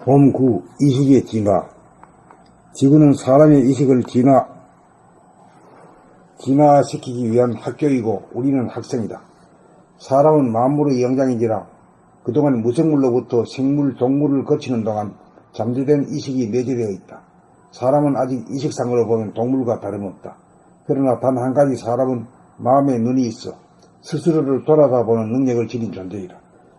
봄9 이식의 진화. 지구는 사람의 이식을 진화시키기 위한 학교이고 우리는 학생이다. 사람은 만물의 영장인지라 그동안 무생물로부터 생물, 동물을 거치는 동안 잠재된 이식이 내재되어 있다. 사람은 아직 이식상으로 보면 동물과 다름없다. 그러나 단 한 가지 사람은 마음의 눈이 있어 스스로를 돌아다보는 능력을 지닌 존재이다.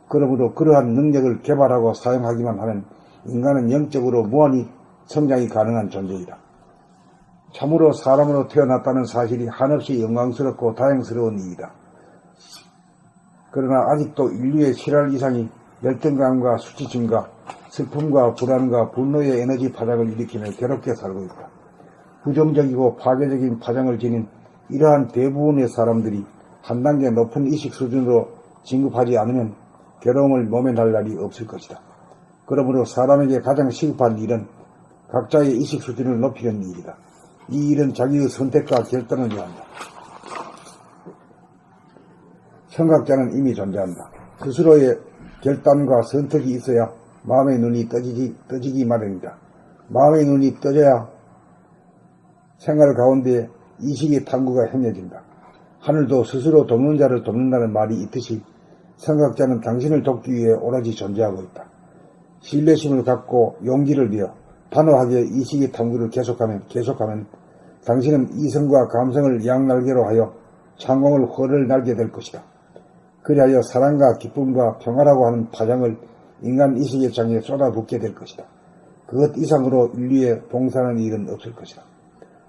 그러므로 그러한 능력을 개발하고 사용하기만 하면 인간은 영적으로 무한히 성장이 가능한 존재이다. 참으로 사람으로 태어났다는 사실이 한없이 영광스럽고 다행스러운 일이다. 그러나 아직도 인류의 7할 이상이 열등감과 수치심과 슬픔과 불안과 분노의 에너지 파장을 일으키며 괴롭게 살고 있다. 부정적이고 파괴적인 파장을 지닌 이러한 대부분의 사람들이 한 단계 높은 의식 수준으로 진급하지 않으면 괴로움을 모면할 날이 없을 것이다. 그러므로 사람에게 가장 시급한 일은 각자의 의식 수준을 높이는 일이다. 이 일은 자기의 선택과 결단을 요한다. 청각자는 이미 존재한다. 스스로의 결단과 선택이 있어야 마음의 눈이 떠지기 마련이다. 마음의 눈이 떠져야 생활 가운데 이식의 탐구가 행해진다. 하늘도 스스로 돕는 자를 돕는다는 말이 있듯이 청각자는 당신을 돕기 위해 오로지 존재하고 있다. 신뢰심을 갖고 용기를 내어 단호하게 이식의 탐구를 계속하면 당신은 이성과 감성을 양날개로 하여 창공을 훨을 날게 될 것이다. 그리하여 사랑과 기쁨과 평화라고 하는 파장을 인간 이식의 장에 쏟아붓게 될 것이다. 그것 이상으로 인류에 봉사하는 일은 없을 것이다.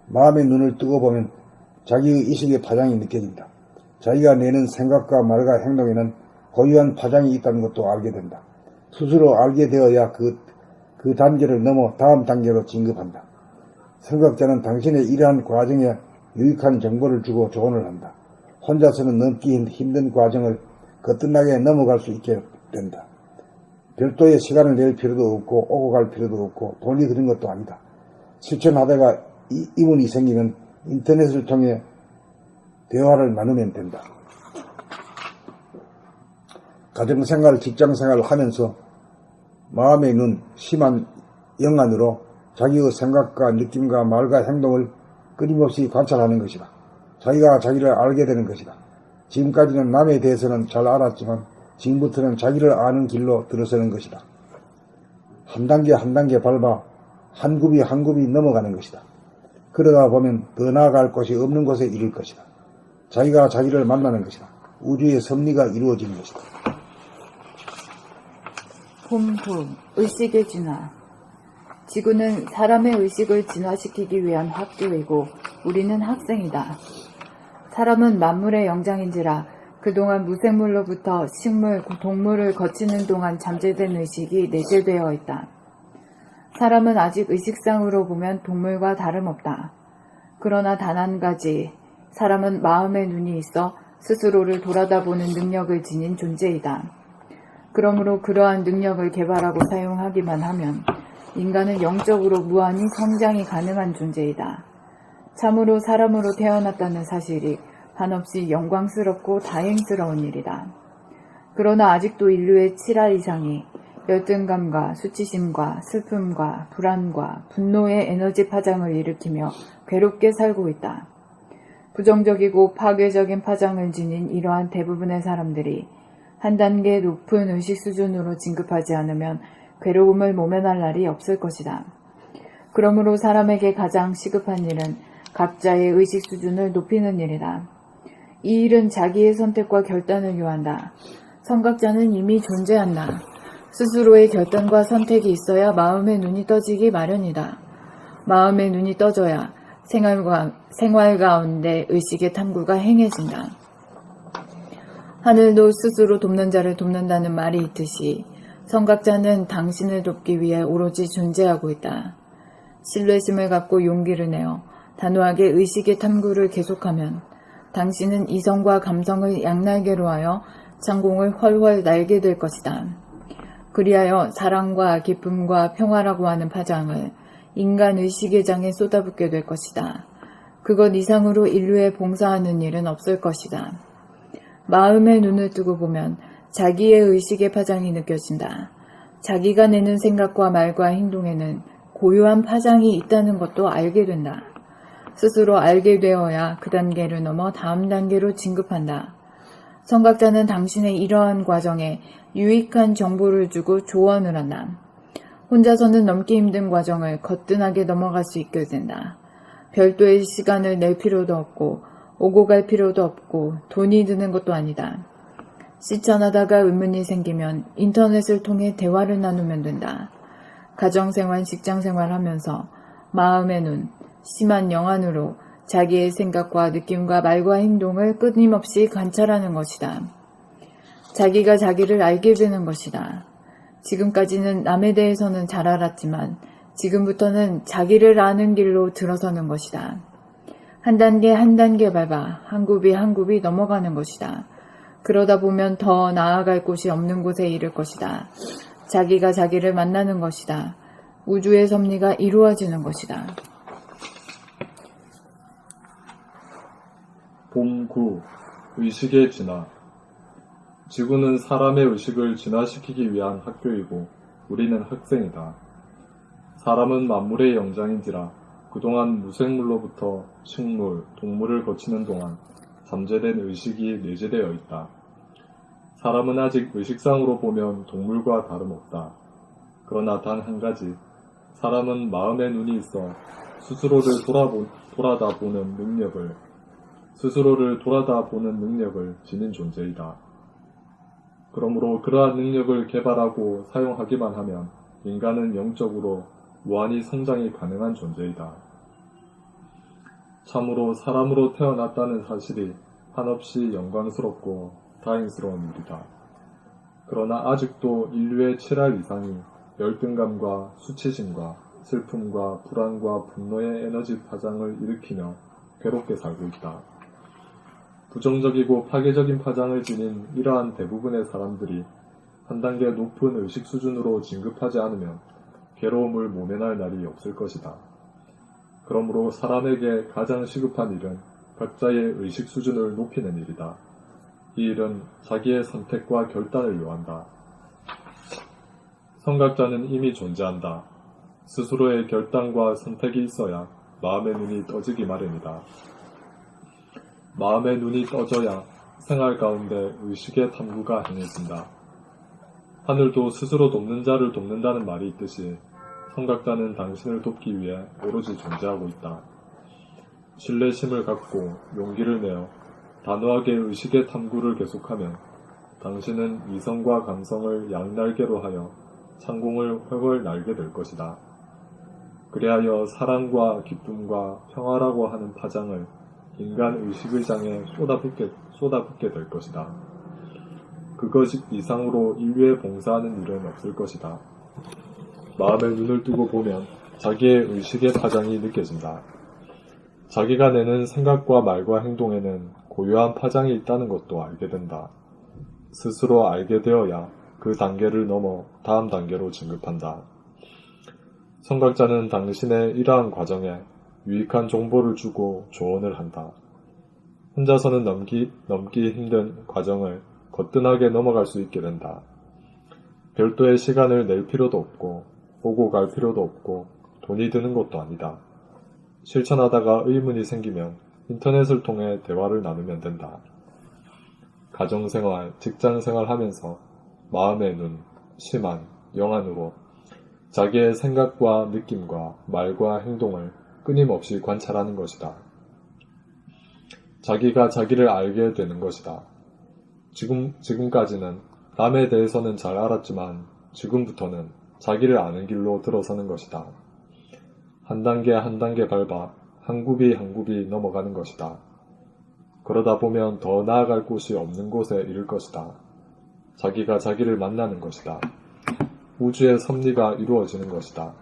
마음의 눈을 뜨고 보면 자기의 이식의 파장이 느껴진다. 자기가 내는 생각과 말과 행동에는 고유한 파장이 있다는 것도 알게 된다. 스스로 알게 되어야 그 단계를 넘어 다음 단계로 진급한다. 청각자는 당신의 이러한 과정에 유익한 정보를 주고 조언을 한다. 혼자서는 넘기 힘든 과정을 거뜬하게 넘어갈 수 있게 된다. 별도의 시간을 낼 필요도 없고 오고 갈 필요도 없고 돈이 드는 것도 아니다. 실천하다가 이문이 생기면 인터넷을 통해 대화를 나누면 된다. 가정생활, 직장생활을 하면서 마음의 눈, 심한 영안으로 자기의 생각과 느낌과 말과 행동을 끊임없이 관찰하는 것이다. 자기가 자기를 알게 되는 것이다. 지금까지는 남에 대해서는 잘 알았지만 지금부터는 자기를 아는 길로 들어서는 것이다. 한 단계 한 단계 밟아 한 굽이 한 굽이 넘어가는 것이다. 그러다 보면 더 나아갈 곳이 없는 곳에 이를 것이다. 자기가 자기를 만나는 것이다. 우주의 섭리가 이루어지는 것이다. 봄9 의식의 진화. 지구는 사람의 의식을 진화시키기 위한 학교이고 우리는 학생이다. 사람은 만물의 영장인지라 그동안 무생물로부터 식물, 동물을 거치는 동안 잠재된 의식이 내재되어 있다. 사람은 아직 의식상으로 보면 동물과 다름없다. 그러나 단 한 가지, 사람은 마음의 눈이 있어 스스로를 돌아다보는 능력을 지닌 존재이다. 그러므로 그러한 능력을 개발하고 사용하기만 하면 인간은 영적으로 무한히 성장이 가능한 존재이다. 참으로 사람으로 태어났다는 사실이 한없이 영광스럽고 다행스러운 일이다. 그러나 아직도 인류의 7할 이상이 열등감과 수치심과 슬픔과 불안과 분노의 에너지 파장을 일으키며 괴롭게 살고 있다. 부정적이고 파괴적인 파장을 지닌 이러한 대부분의 사람들이 한 단계 높은 의식 수준으로 진급하지 않으면 괴로움을 모면할 날이 없을 것이다. 그러므로 사람에게 가장 시급한 일은 각자의 의식 수준을 높이는 일이다. 이 일은 자기의 선택과 결단을 요한다. 청각자는 이미 존재한다. 스스로의 결단과 선택이 있어야 마음의 눈이 떠지기 마련이다. 마음의 눈이 떠져야 생활 가운데 의식의 탐구가 행해진다. 하늘도 스스로 돕는 자를 돕는다는 말이 있듯이 청각자는 당신을 돕기 위해 오로지 존재하고 있다. 신뢰심을 갖고 용기를 내어 단호하게 의식의 탐구를 계속하면 당신은 이성과 감성을 양날개로 하여 창공을 훨훨 날게 될 것이다. 그리하여 사랑과 기쁨과 평화라고 하는 파장을 인간 의식의 장에 쏟아붓게 될 것이다. 그것 이상으로 인류에 봉사하는 일은 없을 것이다. 마음의 눈을 뜨고 보면 자기의 의식의 파장이 느껴진다. 자기가 내는 생각과 말과 행동에는 고유한 파장이 있다는 것도 알게 된다. 스스로 알게 되어야 그 단계를 넘어 다음 단계로 진급한다. 선각자는 당신의 이러한 과정에 유익한 정보를 주고 조언을 한다. 혼자서는 넘기 힘든 과정을 거뜬하게 넘어갈 수 있게 된다. 별도의 시간을 낼 필요도 없고 오고 갈 필요도 없고 돈이 드는 것도 아니다. 실천하다가 의문이 생기면 인터넷을 통해 대화를 나누면 된다. 가정생활, 직장생활 하면서 마음의 눈, 심한 영안으로 자기의 생각과 느낌과 말과 행동을 끊임없이 관찰하는 것이다. 자기가 자기를 알게 되는 것이다. 지금까지는 남에 대해서는 잘 알았지만 지금부터는 자기를 아는 길로 들어서는 것이다. 한 단계 한 단계 밟아 한 굽이 한 굽이 넘어가는 것이다. 그러다 보면 더 나아갈 곳이 없는 곳에 이를 것이다. 자기가 자기를 만나는 것이다. 우주의 섭리가 이루어지는 것이다. 봄 9. 의식의 진화. 지구는 사람의 의식을 진화시키기 위한 학교이고 우리는 학생이다. 사람은 만물의 영장인지라 그동안 무생물로부터 식물, 동물을 거치는 동안 잠재된 의식이 내재되어 있다. 사람은 아직 의식상으로 보면 동물과 다름없다. 그러나 단 한 가지, 사람은 마음의 눈이 있어 스스로를 돌아다보는 능력을 지닌 존재이다. 그러므로 그러한 능력을 개발하고 사용하기만 하면 인간은 영적으로 무한히 성장이 가능한 존재이다. 참으로 사람으로 태어났다는 사실이 한없이 영광스럽고 다행스러운 일이다. 그러나 아직도 인류의 7할 이상이 열등감과 수치심과 슬픔과 불안과 분노의 에너지 파장을 일으키며 괴롭게 살고 있다. 부정적이고 파괴적인 파장을 지닌 이러한 대부분의 사람들이 한 단계 높은 의식 수준으로 진급하지 않으면 괴로움을 모면할 날이 없을 것이다. 그러므로 사람에게 가장 시급한 일은 각자의 의식 수준을 높이는 일이다. 이 일은 자기의 선택과 결단을 요한다. 선각자는 이미 존재한다. 스스로의 결단과 선택이 있어야 마음의 눈이 떠지기 마련이다. 마음의 눈이 떠져야 생활 가운데 의식의 탐구가 행해진다. 하늘도 스스로 돕는 자를 돕는다는 말이 있듯이 선각자는 당신을 돕기 위해 오로지 존재하고 있다. 신뢰심을 갖고 용기를 내어 단호하게 의식의 탐구를 계속하면 당신은 이성과 감성을 양날개로 하여 창공을 훨훨 날게 될 것이다. 그리하여 사랑과 기쁨과 평화라고 하는 파장을 인간 의식의 장에 쏟아붓게 될 것이다. 그것 이상으로 인류에 봉사하는 일은 없을 것이다. 마음의 눈을 뜨고 보면 자기의 의식의 파장이 느껴진다. 자기가 내는 생각과 말과 행동에는 고유한 파장이 있다는 것도 알게 된다. 스스로 알게 되어야 그 단계를 넘어 다음 단계로 진급한다. 선각자는 당신의 이러한 과정에 유익한 정보를 주고 조언을 한다. 혼자서는 넘기 힘든 과정을 거뜬하게 넘어갈 수 있게 된다. 별도의 시간을 낼 필요도 없고 오고 갈 필요도 없고 돈이 드는 것도 아니다. 실천하다가 의문이 생기면 인터넷을 통해 대화를 나누면 된다. 가정생활, 직장생활 하면서 마음의 눈, 심한, 영안으로 자기의 생각과 느낌과 말과 행동을 끊임없이 관찰하는 것이다. 자기가 자기를 알게 되는 것이다. 지금까지는 남에 대해서는 잘 알았지만 지금부터는 자기를 아는 길로 들어서는 것이다. 한 단계 한 단계 밟아 한 굽이 한 굽이 넘어가는 것이다. 그러다 보면 더 나아갈 곳이 없는 곳에 이를 것이다. 자기가 자기를 만나는 것이다. 우주의 섭리가 이루어지는 것이다.